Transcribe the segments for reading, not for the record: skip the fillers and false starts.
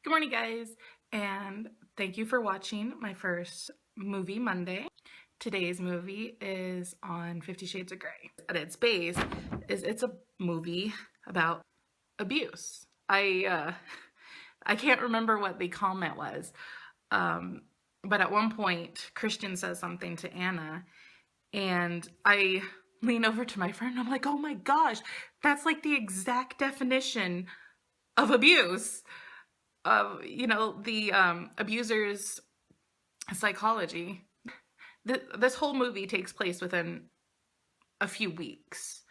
Good morning, guys, and thank you for watching my first movie Monday. Today's movie is on 50 Shades of Grey. At its base, it's a movie about abuse. I can't remember what the comment was, but at one point, Christian says something to Anna, and I lean over to my friend, and I'm like, oh my gosh, that's like the exact definition of abuse. Of, the abuser's psychology. This whole movie takes place within a few weeks.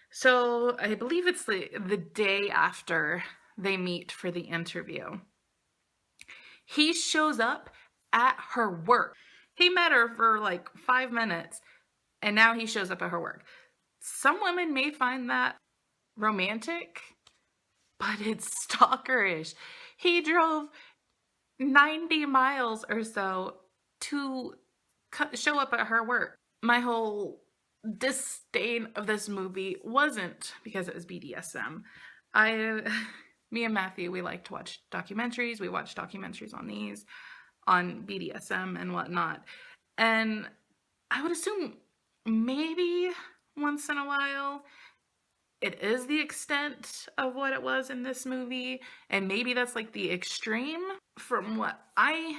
So I believe it's the day after they meet for the interview. He shows up at her work. He met her for like 5 minutes, and now he shows up at her work. Some women may find that romantic, but it's stalkerish. He drove 90 miles or so to show up at her work. My whole disdain of this movie wasn't because it was BDSM. Me and Matthew, we like to watch documentaries. We watch documentaries on BDSM and whatnot. And I would assume maybe once in a while it is the extent of what it was in this movie, and maybe that's like the extreme. From what I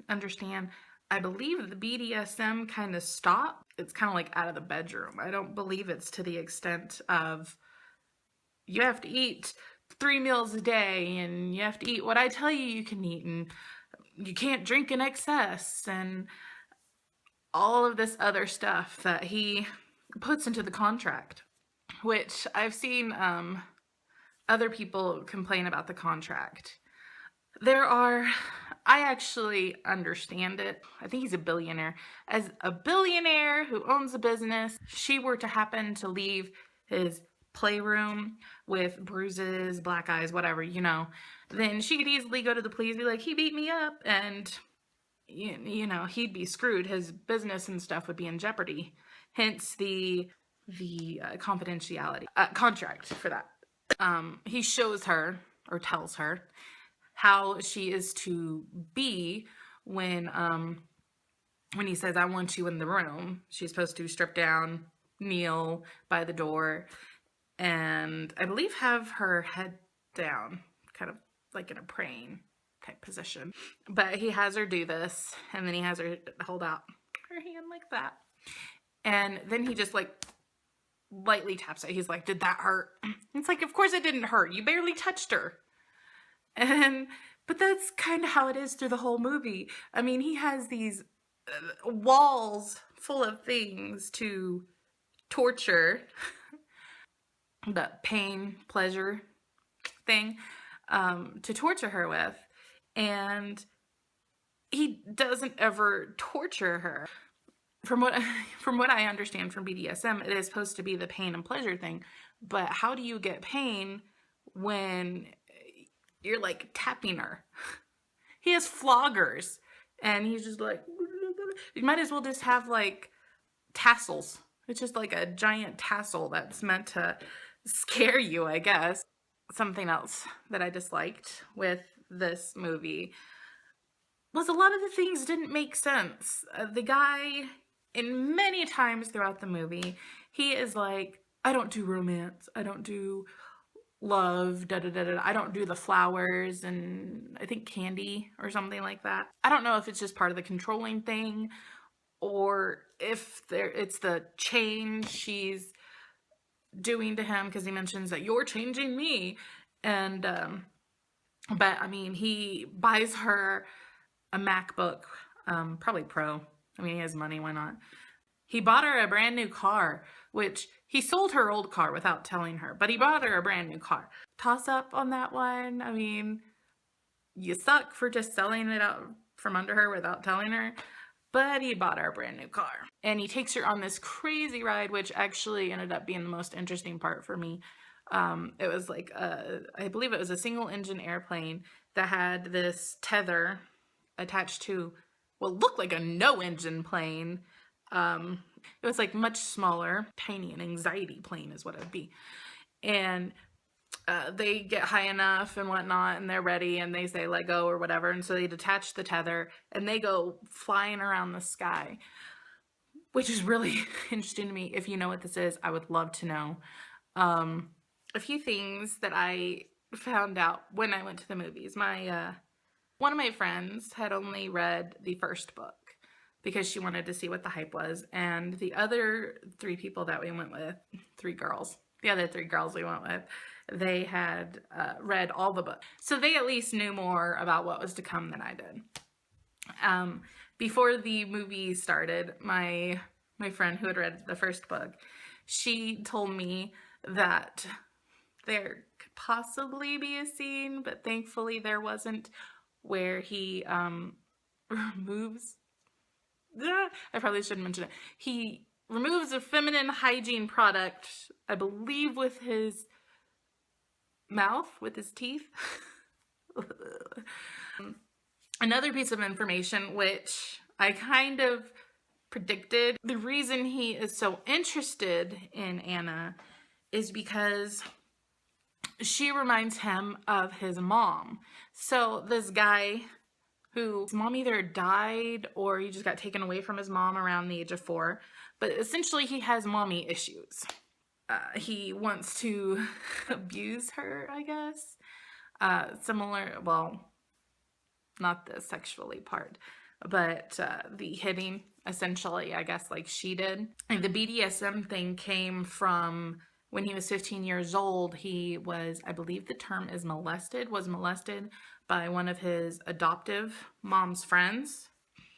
understand, I believe the BDSM kind of stopped. It's kind of like out of the bedroom. I don't believe it's to the extent of you have to eat 3 meals a day and you have to eat what I tell you can eat, and you can't drink in excess, and all of this other stuff that he puts into the contract. Which I've seen other people complain about the contract. I actually understand it. I think he's a billionaire. As a billionaire who owns a business, she were to happen to leave his playroom with bruises, black eyes, whatever, then she could easily go to the police and be like, he beat me up, and, he'd be screwed. His business and stuff would be in jeopardy. Hence the confidentiality contract for that. He shows her, or tells her, how she is to be when he says, I want you in the room. She's supposed to strip down, kneel by the door, and I believe have her head down, kind of like in a praying type position. But he has her do this, and then he has her hold out her hand like that. And then he just lightly taps it. He's like, did that hurt? It's like, of course it didn't hurt. You barely touched her. But that's kind of how it is through the whole movie. I mean, he has these walls full of things to torture, the pain, pleasure thing, to torture her with. And he doesn't ever torture her. From what I understand from BDSM, it is supposed to be the pain and pleasure thing. But how do you get pain when you're like tapping her? He has floggers, and he's just like, you might as well just have like tassels. It's just like a giant tassel that's meant to scare you, I guess. Something else that I disliked with this movie was a lot of the things didn't make sense. The guy, in many times throughout the movie, he is like, I don't do romance, I don't do love, I don't do the flowers and I think candy or something like that. I don't know if it's just part of the controlling thing, or if it's the change she's doing to him, because he mentions that you're changing me. And but I mean, he buys her a MacBook, probably Pro. I mean, he has money, why not? He bought her a brand new car, which he sold her old car without telling her, but he bought her a brand new car. Toss up on that one. I mean, you suck for just selling it out from under her without telling her, but he bought her a brand new car. And he takes her on this crazy ride, which actually ended up being the most interesting part for me. It was like, I believe it was a single engine airplane that had this tether attached to what looked like a no engine plane. It was like much smaller, tiny, an anxiety plane is what it would be. And they get high enough and whatnot, and they're ready, and they say let go or whatever, and so they detach the tether and they go flying around the sky, which is really interesting to me. If you know what this is, I would love to know. A few things that I found out when I went to the movies. One of my friends had only read the first book because she wanted to see what the hype was, and the other three people that we went with, the other three girls we went with, they had read all the books. So they at least knew more about what was to come than I did. Before the movie started, my friend who had read the first book, she told me that there could possibly be a scene, but thankfully there wasn't, where he removes... I probably shouldn't mention it. He removes a feminine hygiene product, I believe with his mouth, with his teeth. Another piece of information which I kind of predicted, the reason he is so interested in Anna is because she reminds him of his mom. So this guy whose mom either died or he just got taken away from his mom around the age of 4, but essentially he has mommy issues. He wants to abuse her, I guess. Similar, well, not the sexually part, but the hitting, essentially, I guess, like she did. And the BDSM thing came from when he was 15 years old. He was, I believe the term is was molested by one of his adoptive mom's friends.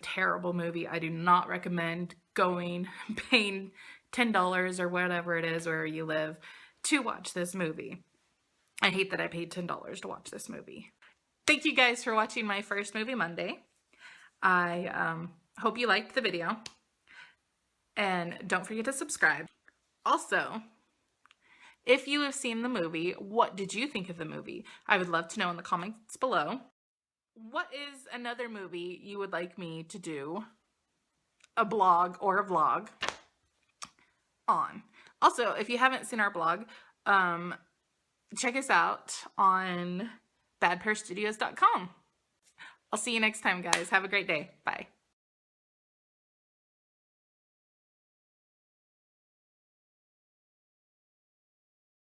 Terrible movie. I do not recommend paying $10 or whatever it is where you live to watch this movie. I hate that I paid $10 to watch this movie. Thank you guys for watching my first Movie Monday. I hope you liked the video. And don't forget to subscribe. Also, if you have seen the movie, what did you think of the movie? I would love to know in the comments below. What is another movie you would like me to do a blog or a vlog on? Also, if you haven't seen our blog, check us out on badpairstudios.com. I'll see you next time, guys. Have a great day. Bye.